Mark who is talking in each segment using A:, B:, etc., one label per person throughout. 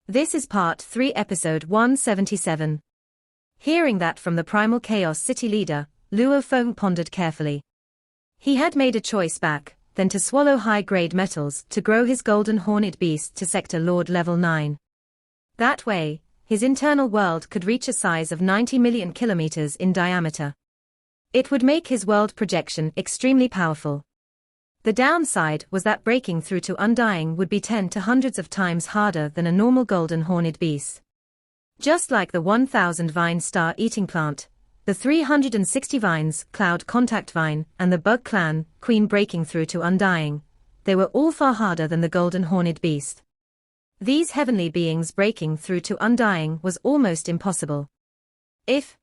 A: This is part 3, episode 177. Hearing that from the primal chaos city leader, Luo Feng pondered carefully. He had made a choice back then to swallow high-grade metals to grow his golden horned beast to sector lord level 9. That way, his internal world could reach a size of 90 million kilometers in diameter. It would make his world projection extremely powerful. The downside was that breaking through to Undying would be 10 to hundreds of times harder than a normal golden horned beast. Just like the 1000 vine star-eating plant, the 360 vines cloud contact vine, and the bug clan queen breaking through to Undying, they were all far harder than the golden horned beast. These heavenly beings breaking through to Undying was almost impossible. If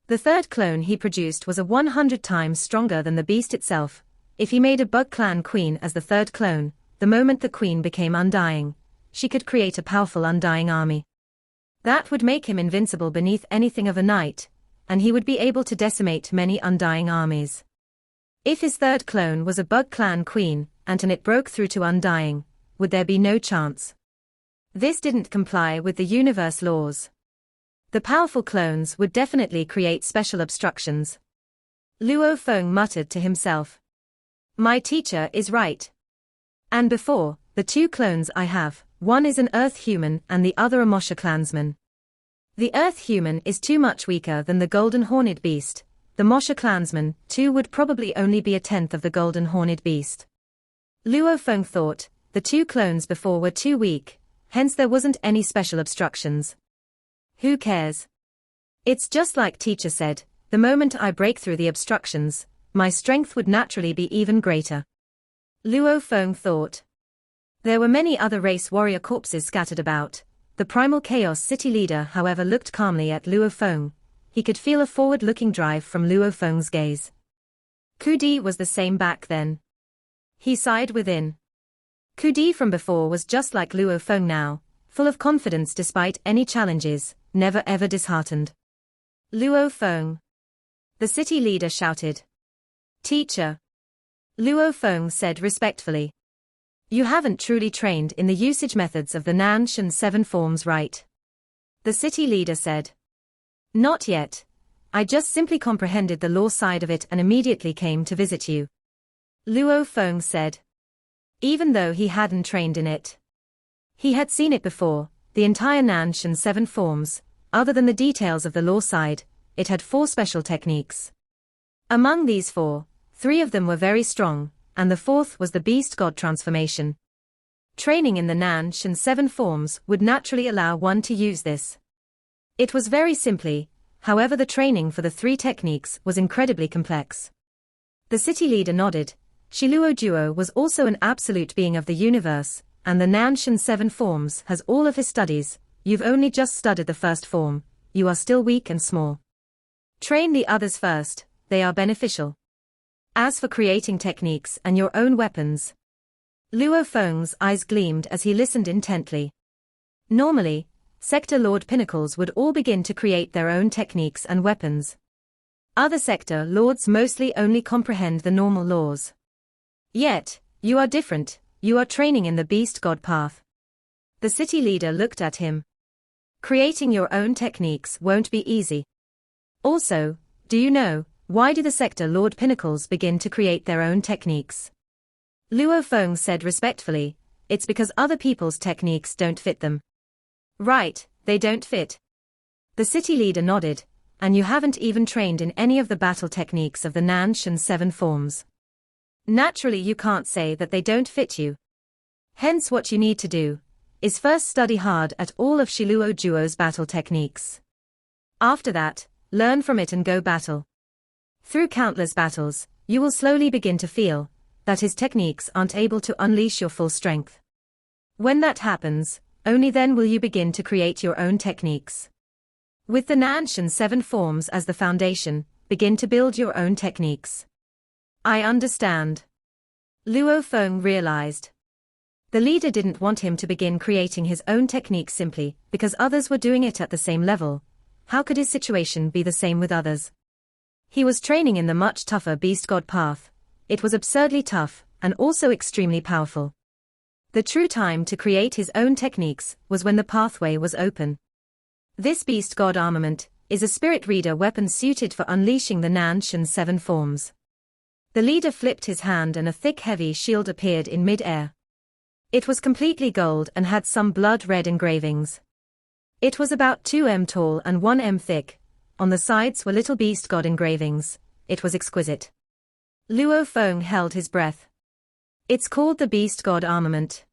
A: the third clone he produced was 100 times stronger than the beast itself, if he made a bug clan queen as the third clone, the moment the queen became Undying, she could create a powerful Undying army. That would make him invincible beneath anything of a knight, and he would be able to decimate many Undying armies. If his third clone was a bug clan queen, and it broke through to Undying, would there be no chance? This didn't comply with the universe laws. The powerful clones would definitely create special obstructions. Luo Feng muttered to himself. My teacher is right. And before, the two clones I have, one is an Earth human and the other a Mosha clansman. The Earth human is too much weaker than the golden horned beast. The Mosha clansman, too, would probably only be a tenth of the golden horned beast. Luo Feng thought, the two clones before were too weak, hence there wasn't any special obstructions. Who cares? It's just like teacher said, the moment I break through the obstructions, my strength would naturally be even greater. Luo Feng thought. There were many other race warrior corpses scattered about. The primal chaos city leader, however, looked calmly at Luo Feng. He could feel a forward-looking drive from Luo Feng's gaze. Kudi was the same back then. He sighed within. Kudi from before was just like Luo Feng now, full of confidence despite any challenges, never ever disheartened. Luo Feng. The city leader shouted. Teacher. Luo Feng said respectfully. You haven't truly trained in the usage methods of the Nanshan 7 forms, right? The city leader said. Not yet. I just simply comprehended the law side of it and immediately came to visit you. Luo Feng said. Even though he hadn't trained in it. He had seen it before, the entire Nanshan 7 forms, other than the details of the law side, it had 4 special techniques. Among these 4, 3 of them were very strong, and the 4th was the beast god transformation. Training in the Nanshan 7 forms would naturally allow one to use this. It was very simply, however the training for the 3 techniques was incredibly complex. The city leader nodded. Shiluo Duo was also an absolute being of the universe, and the Nanshan 7 forms has all of his studies. You've only just studied the first form, you are still weak and small. Train the others first, they are beneficial. As for creating techniques and your own weapons. Luo Feng's eyes gleamed as he listened intently. Normally, sector lord pinnacles would all begin to create their own techniques and weapons. Other sector lords mostly only comprehend the normal laws. Yet, you are different, you are training in the beast god path. The city leader looked at him. Creating your own techniques won't be easy. Also, do you know, why do the sector lord pinnacles begin to create their own techniques? Luo Feng said respectfully, it's because other people's techniques don't fit them. Right, they don't fit. The city leader nodded, and you haven't even trained in any of the battle techniques of the Nanshan 7 forms. Naturally you can't say that they don't fit you. Hence what you need to do, is first study hard at all of Shiluo Duo's battle techniques. After that, learn from it and go battle. Through countless battles, you will slowly begin to feel that his techniques aren't able to unleash your full strength. When that happens, only then will you begin to create your own techniques. With the Nanshan 7 forms as the foundation, begin to build your own techniques. I understand. Luo Feng realized. The leader didn't want him to begin creating his own techniques simply because others were doing it at the same level. How could his situation be the same with others? He was training in the much tougher beast god path. It was absurdly tough, and also extremely powerful. The true time to create his own techniques was when the pathway was open. This beast god armament is a spirit reader weapon suited for unleashing the Nanshan 7 forms. The leader flipped his hand and a thick heavy shield appeared in mid-air. It was completely gold and had some blood-red engravings. It was about 2 m tall and 1 m thick. On the sides were little beast god engravings. It was exquisite. Luo Feng held his breath. It's called the beast god armament.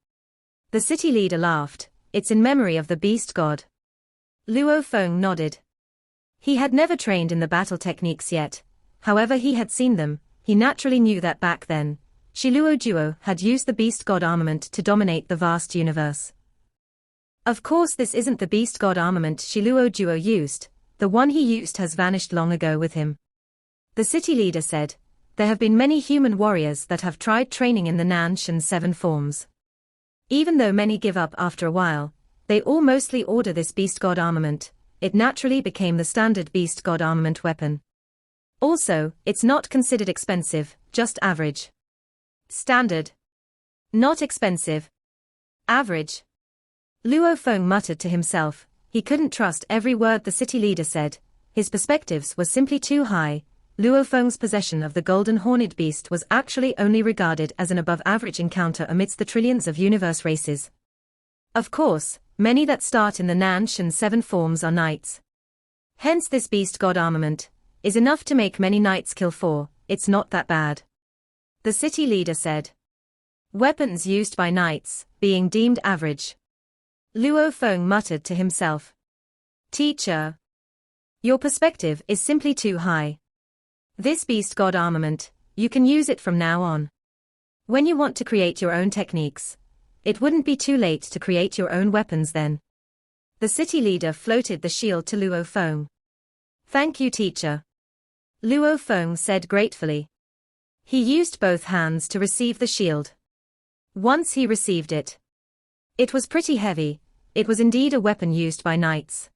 A: The city leader laughed. It's in memory of the beast god. Luo Feng nodded. He had never trained in the battle techniques yet. However, he had seen them. He naturally knew that back then, Shiluo Duo had used the beast god armament to dominate the vast universe. Of course, this isn't the beast god armament Shiluo Duo used. The one he used has vanished long ago with him. The city leader said, there have been many human warriors that have tried training in the Nanshan 7 forms. Even though many give up after a while, they all mostly order this beast god armament. It naturally became the standard beast god armament weapon. Also, it's not considered expensive, just average. Standard. Not expensive. Average. Luo Feng muttered to himself. He couldn't trust every word the city leader said. His perspectives were simply too high. Luo Feng's possession of the golden horned beast was actually only regarded as an above-average encounter amidst the trillions of universe races. Of course, many that start in the Nanshan 7 forms are knights. Hence this beast god armament is enough to make many knights kill 4. It's not that bad. The city leader said. Weapons used by knights, being deemed average. Luo Feng muttered to himself. Teacher. Your perspective is simply too high. This beast god armament, you can use it from now on. When you want to create your own techniques, it wouldn't be too late to create your own weapons then. The city leader floated the shield to Luo Feng. Thank you, teacher. Luo Feng said gratefully. He used both hands to receive the shield. Once he received it, it was pretty heavy. It was indeed a weapon used by knights.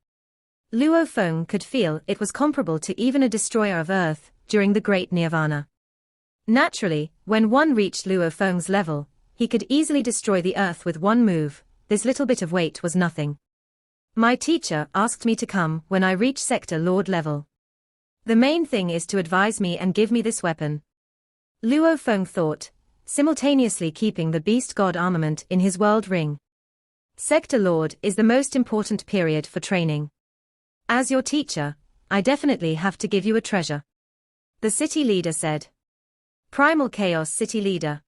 A: Luo Feng could feel it was comparable to even a destroyer of Earth during the Great Nirvana. Naturally, when one reached Luo Feng's level, he could easily destroy the Earth with one move. This little bit of weight was nothing. My teacher asked me to come when I reach Sector Lord level. The main thing is to advise me and give me this weapon. Luo Feng thought, simultaneously keeping the beast god armament in his world ring. Sector Lord is the most important period for training. As your teacher, I definitely have to give you a treasure. The city leader said. Primal Chaos city leader.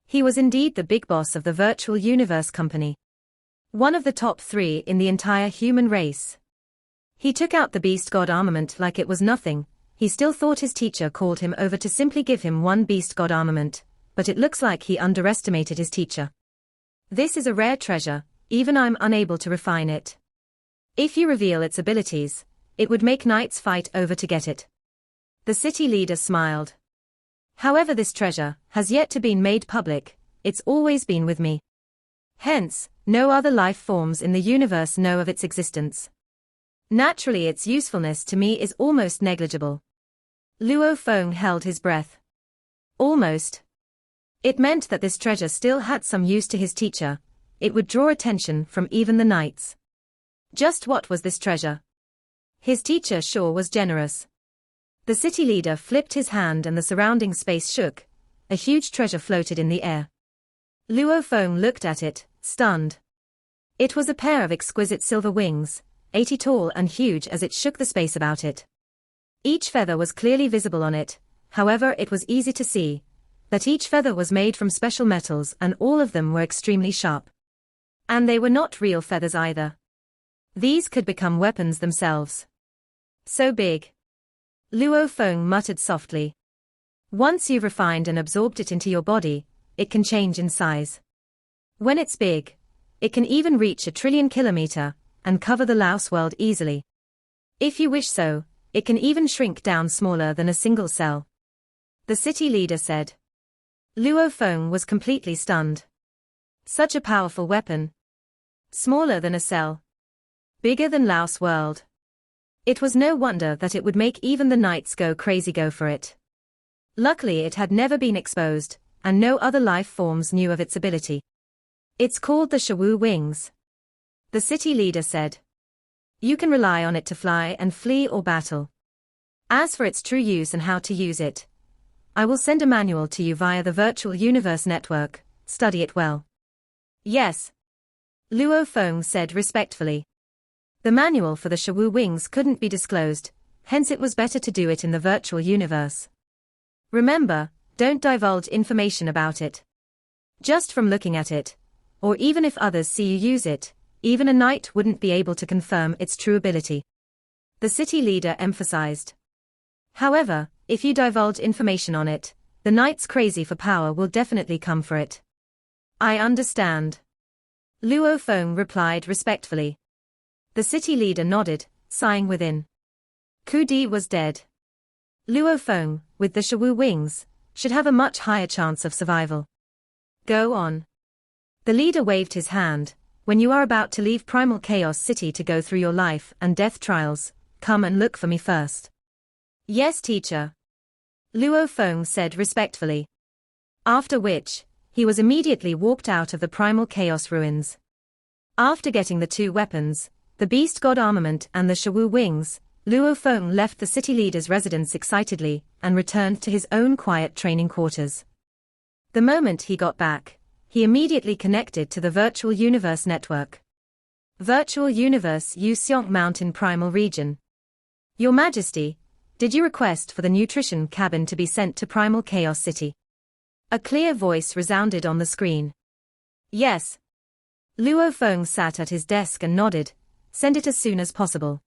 A: He was indeed the big boss of the virtual universe company. One of the top 3 in the entire human race. He took out the beast god armament like it was nothing. He still thought his teacher called him over to simply give him one beast god armament, but it looks like he underestimated his teacher. This is a rare treasure, even I'm unable to refine it. If you reveal its abilities, it would make knights fight over to get it. The city leader smiled. However, this treasure has yet to be made public. It's always been with me. Hence, no other life forms in the universe know of its existence. Naturally, its usefulness to me is almost negligible. Luo Feng held his breath. Almost. It meant that this treasure still had some use to his teacher. It would draw attention from even the knights. Just what was this treasure? His teacher sure was generous. The city leader flipped his hand and the surrounding space shook. A huge treasure floated in the air. Luo Feng looked at it, stunned. It was a pair of exquisite silver wings, 80 tall and huge as it shook the space about it. Each feather was clearly visible on it, however it was easy to see that each feather was made from special metals and all of them were extremely sharp. And they were not real feathers either. These could become weapons themselves. So big. Luo Feng muttered softly. Once you've refined and absorbed it into your body, it can change in size. When it's big, it can even reach 1 trillion kilometer and cover the Laos world easily. If you wish so, it can even shrink down smaller than a single cell. The city leader said. Luo Feng was completely stunned. Such a powerful weapon. Smaller than a cell. Bigger than Laos world. It was no wonder that it would make even the knights go crazy go for it. Luckily it had never been exposed, and no other life forms knew of its ability. It's called the Shawu Wings. The city leader said. You can rely on it to fly and flee or battle. As for its true use and how to use it, I will send a manual to you via the virtual universe network. Study it well. Yes. Luo Feng said respectfully. The manual for the Shawu Wings couldn't be disclosed, hence it was better to do it in the virtual universe. Remember, don't divulge information about it. Just from looking at it, or even if others see you use it, even a knight wouldn't be able to confirm its true ability. The city leader emphasized. However, if you divulge information on it, the knights crazy for power will definitely come for it. I understand. Luo Feng replied respectfully. The city leader nodded, sighing within. Ku Di was dead. Luo Feng, with the Shawu Wings, should have a much higher chance of survival. Go on. The leader waved his hand. When you are about to leave Primal Chaos City to go through your life and death trials, come and look for me first. Yes, teacher. Luo Feng said respectfully. After which, he was immediately walked out of the Primal Chaos ruins. After getting the two weapons, the Beast God armament and the Shawu Wings, Luo Feng left the city leader's residence excitedly and returned to his own quiet training quarters. The moment he got back, he immediately connected to the Virtual Universe Network. Virtual Universe Yuseong Mountain Primal Region. Your Majesty, did you request for the nutrition cabin to be sent to Primal Chaos City? A clear voice resounded on the screen. Yes. Luo Feng sat at his desk and nodded. Send it as soon as possible.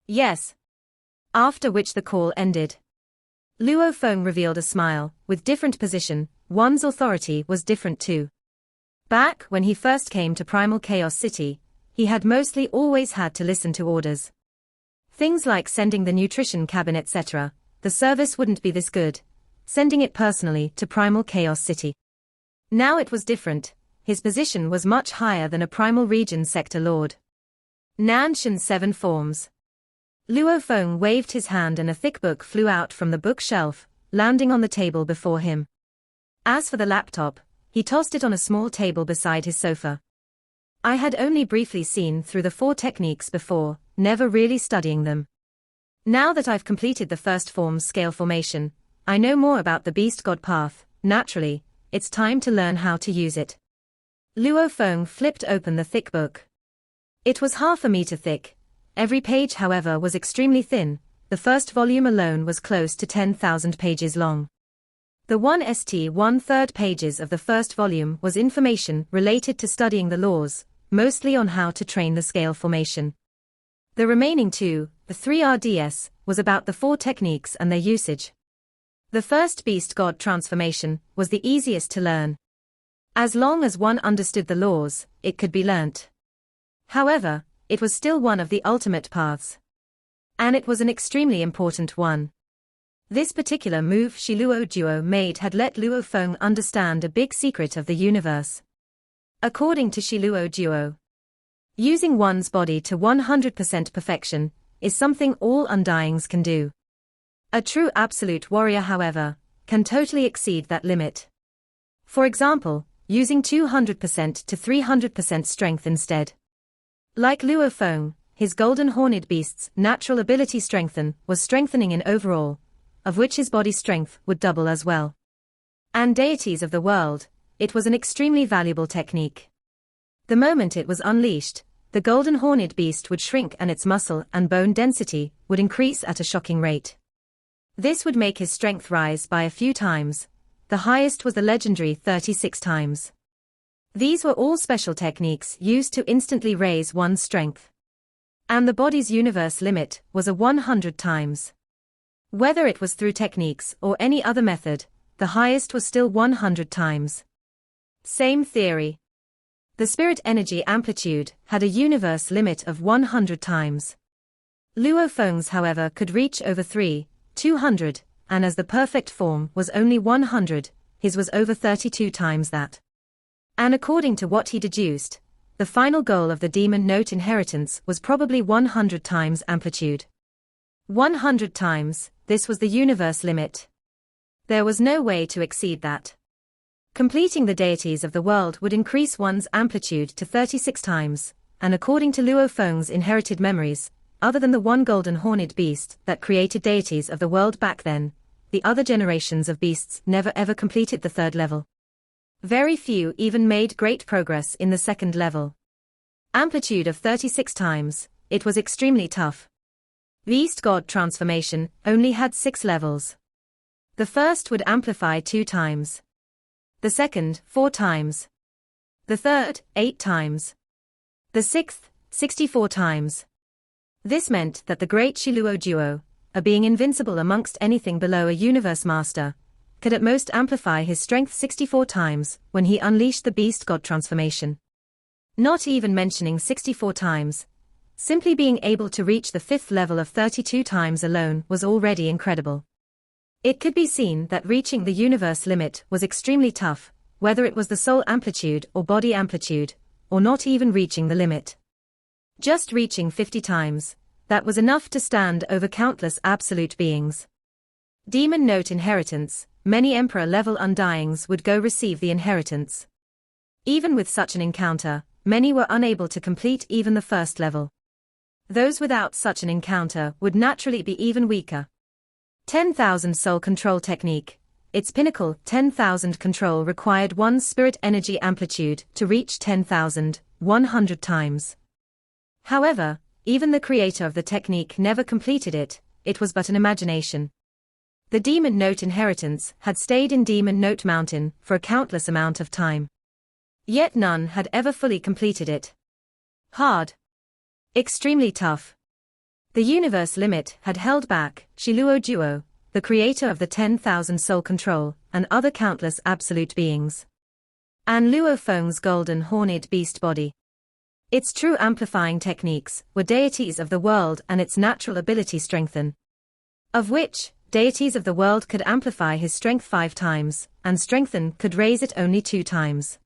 A: Yes. After which the call ended. Luo Feng revealed a smile. With different position, one's authority was different too. Back when he first came to Primal Chaos City, he had mostly always had to listen to orders. Things like sending the nutrition cabin etc., the service wouldn't be this good, sending it personally to Primal Chaos City. Now it was different, his position was much higher than a Primal Region Sector Lord. Nanshan 7 Forms. Luo Feng waved his hand and a thick book flew out from the bookshelf, landing on the table before him. As for the laptop, he tossed it on a small table beside his sofa. I had only briefly seen through the 4 techniques before, never really studying them. Now that I've completed the first form's scale formation, I know more about the Beast God path. Naturally, it's time to learn how to use it. Luo Feng flipped open the thick book. It was half a meter thick. Every page, however, was extremely thin. The first volume alone was close to 10,000 pages long. The 1/3 pages of the first volume was information related to studying the laws, mostly on how to train the scale formation. The remaining 2, the 3 RDS, was about the 4 techniques and their usage. The first Beast God transformation was the easiest to learn. As long as one understood the laws, it could be learnt. However, it was still one of the ultimate paths. And it was an extremely important one. This particular move Shiluo Duo made had let Luo Feng understand a big secret of the universe. According to Shiluo Duo, using one's body to 100% perfection is something all undyings can do. A true absolute warrior, however, can totally exceed that limit. For example, using 200% to 300% strength instead. Like Luo Feng, his golden horned beast's natural ability strengthen was strengthening in overall, of which his body strength would double as well. And deities of the world, it was an extremely valuable technique. The moment it was unleashed, the golden horned beast would shrink and its muscle and bone density would increase at a shocking rate. This would make his strength rise by a few times. The highest was the legendary 36 times. These were all special techniques used to instantly raise one's strength. And the body's universe limit was a 100 times. Whether it was through techniques or any other method, the highest was still 100 times. Same theory. The spirit energy amplitude had a universe limit of 100 times. Luo Feng's, however, could reach over 200, and as the perfect form was only 100, his was over 32 times that. And according to what he deduced, the final goal of the demon note inheritance was probably 100 times amplitude. 100 times, this was the universe limit. There was no way to exceed that. Completing the deities of the world would increase one's amplitude to 36 times, and according to Luo Feng's inherited memories, other than the one golden horned beast that created deities of the world back then, the other generations of beasts never ever completed the third level. Very few even made great progress in the second level. Amplitude of 36 times, it was extremely tough. Beast God transformation only had 6 levels. The first would amplify 2 times. The second, 4 times. The third, 8 times. The sixth, 64 times. This meant that the great Shiluo duo, a being invincible amongst anything below a universe master, could at most amplify his strength 64 times when he unleashed the beast god transformation. Not even mentioning 64 times, simply being able to reach the 5th level of 32 times alone was already incredible. It could be seen that reaching the universe limit was extremely tough, whether it was the soul amplitude or body amplitude, or not even reaching the limit. Just reaching 50 times, that was enough to stand over countless absolute beings. Demon Note Inheritance, many Emperor-level Undyings would go receive the inheritance. Even with such an encounter, many were unable to complete even the first level. Those without such an encounter would naturally be even weaker. 10,000 Soul Control Technique. Its pinnacle, 10,000 control required one's spirit energy amplitude to reach 10,100 times. However, even the creator of the technique never completed it, it was but an imagination. The Demon Note Inheritance had stayed in Demon Note Mountain for a countless amount of time. Yet none had ever fully completed it. Hard. Extremely tough. The universe limit had held back Shiluo Duo, the creator of the 10,000 soul control, and other countless absolute beings. And Luo Feng's golden horned beast body. Its true amplifying techniques were deities of the world and its natural ability strengthen. Of which, deities of the world could amplify his strength 5 times, and strengthen could raise it only 2 times.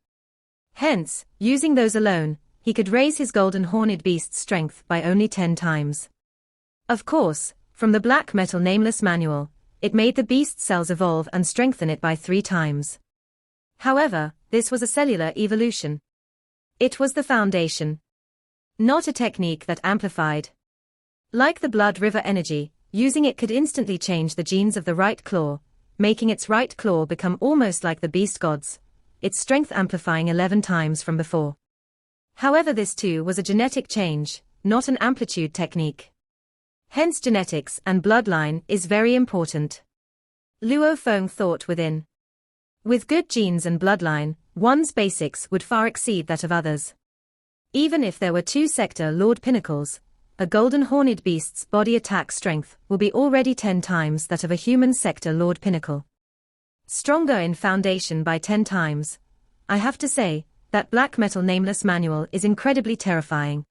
A: Hence, using those alone, he could raise his golden horned beast's strength by only 10 times. Of course, from the black metal nameless manual, it made the beast cells evolve and strengthen it by 3 times. However, this was a cellular evolution. It was the foundation. Not a technique that amplified. Like the blood river energy, using it could instantly change the genes of the right claw, making its right claw become almost like the beast god's, its strength amplifying 11 times from before. However, this too was a genetic change, not an amplitude technique. Hence genetics and bloodline is very important. Luo Feng thought within. With good genes and bloodline, one's basics would far exceed that of others. Even if there were 2 sector Lord Pinnacles, a golden horned beast's body attack strength will be already 10 times that of a human sector Lord Pinnacle. Stronger in foundation by 10 times. I have to say, that black metal nameless manual is incredibly terrifying.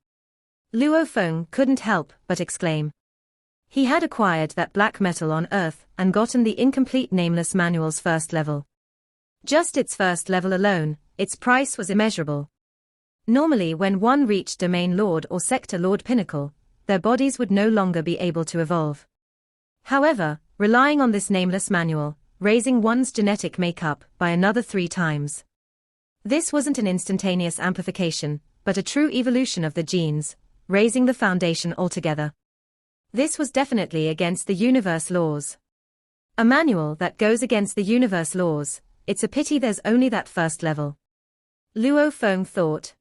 A: Luo Feng couldn't help but exclaim. He had acquired that black metal on Earth and gotten the incomplete nameless manual's first level. Just its first level alone, its price was immeasurable. Normally when one reached Domain Lord or Sector Lord Pinnacle, their bodies would no longer be able to evolve. However, relying on this nameless manual, raising one's genetic makeup by another 3 times. This wasn't an instantaneous amplification, but a true evolution of the genes, raising the foundation altogether. This was definitely against the universe laws. A manual that goes against the universe laws, it's a pity there's only that first level. Luo Feng thought.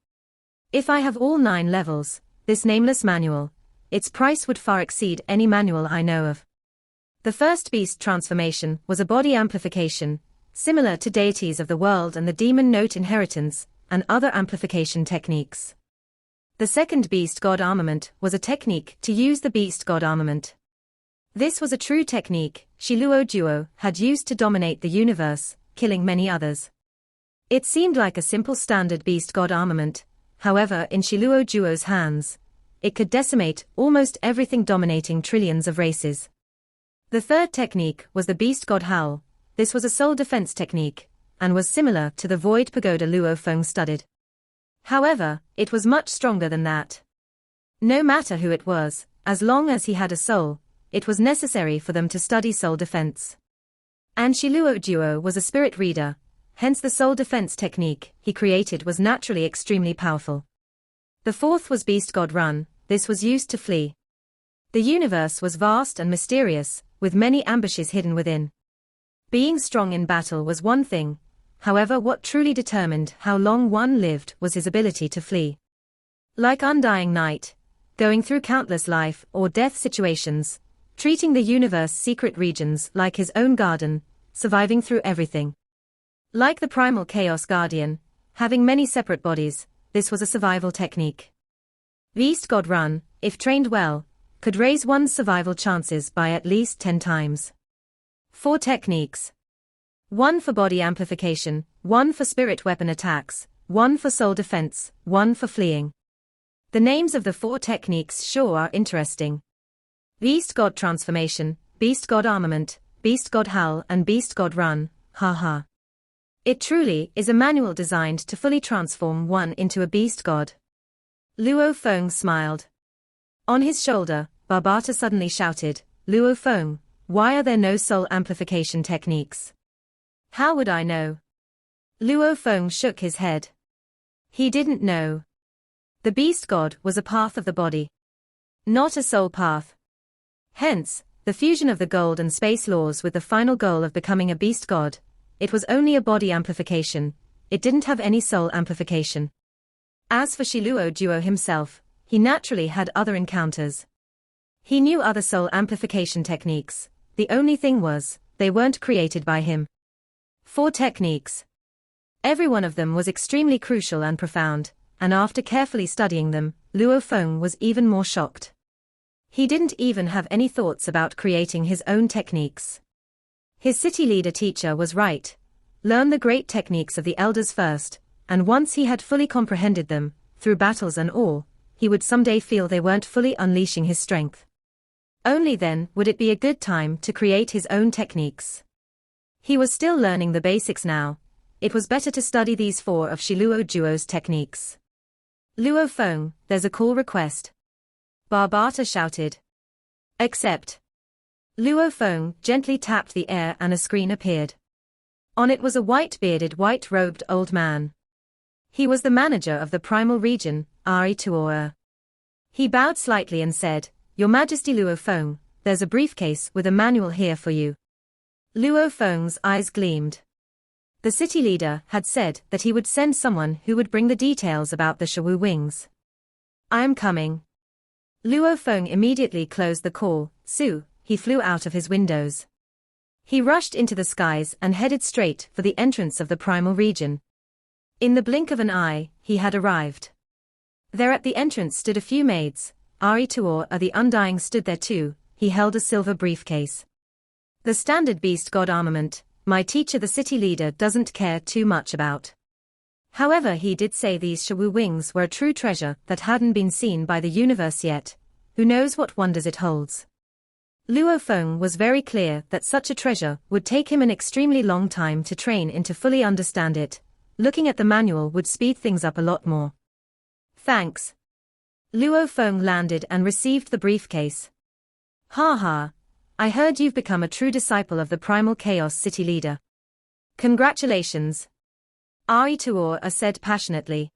A: If I have all 9 levels, this nameless manual, its price would far exceed any manual I know of. The first beast transformation was a body amplification, similar to deities of the world and the demon note inheritance, and other amplification techniques. The second beast god armament was a technique to use the beast god armament. This was a true technique Shiluo Duo had used to dominate the universe, killing many others. It seemed like a simple standard beast god armament, however in Shiluo Duo's hands, it could decimate almost everything dominating trillions of races. The third technique was the beast god howl. This was a soul defense technique, and was similar to the void pagoda Luo Feng studied. However, it was much stronger than that. No matter who it was, as long as he had a soul, it was necessary for them to study soul defense. And Shiluo Duo was a spirit reader, hence the soul defense technique he created was naturally extremely powerful. The fourth was Beast God Run, this was used to flee. The universe was vast and mysterious, with many ambushes hidden within. Being strong in battle was one thing, however what truly determined how long one lived was his ability to flee. Like undying night, going through countless life or death situations, treating the universe's secret regions like his own garden, surviving through everything. Like the primal chaos guardian, having many separate bodies, this was a survival technique. Beast God Run, if trained well, could raise one's survival chances by at least 10 times. 4 techniques. 1 for body amplification, 1 for spirit weapon attacks, 1 for soul defense, 1 for fleeing. The names of the 4 techniques sure are interesting. Beast God Transformation, Beast God Armament, Beast God Howl and Beast God Run, haha. It truly is a manual designed to fully transform one into a beast god. Luo Feng smiled. On his shoulder, Barbata suddenly shouted, Luo Feng, why are there no soul amplification techniques? How would I know? Luo Feng shook his head. He didn't know. The beast god was a path of the body, not a soul path. Hence, the fusion of the gold and space laws with the final goal of becoming a beast god, it was only a body amplification, it didn't have any soul amplification. As for Shiluo Duo himself, he naturally had other encounters. He knew other soul amplification techniques, the only thing was, they weren't created by him. 4 techniques. Every one of them was extremely crucial and profound, and after carefully studying them, Luo Feng was even more shocked. He didn't even have any thoughts about creating his own techniques. His city leader teacher was right. Learn the great techniques of the elders first, and once he had fully comprehended them, through battles and all, he would someday feel they weren't fully unleashing his strength. Only then would it be a good time to create his own techniques. He was still learning the basics now. It was better to study these 4 of Shiluo Duo's techniques. Luo Feng, there's a call request. Barbata shouted. Accept. Luo Feng gently tapped the air and a screen appeared. On it was a white-bearded, white-robed old man. He was the manager of the primal region, Ari Tuora. He bowed slightly and said, Your Majesty Luo Feng, there's a briefcase with a manual here for you. Luo Feng's eyes gleamed. The city leader had said that he would send someone who would bring the details about the Shawu wings. I am coming. Luo Feng immediately closed the call. He flew out of his windows. He rushed into the skies and headed straight for the entrance of the primal region. In the blink of an eye, he had arrived. There at the entrance stood a few maids. Ari Tuor the Undying stood there too. He held a silver briefcase. The standard beast god armament, my teacher the city leader doesn't care too much about. However, he did say these Shawu wings were a true treasure that hadn't been seen by the universe yet. Who knows what wonders it holds? Luo Feng was very clear that such a treasure would take him an extremely long time to train in to fully understand it. Looking at the manual would speed things up a lot more. Thanks. Luo Feng landed and received the briefcase. Ha, I heard you've become a true disciple of the Primal Chaos City leader. Congratulations. Ari Tuor said passionately.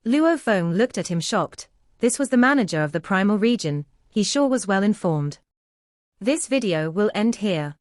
A: Luo Feng looked at him shocked. This was the manager of the primal region, he sure was well informed. This video will end here.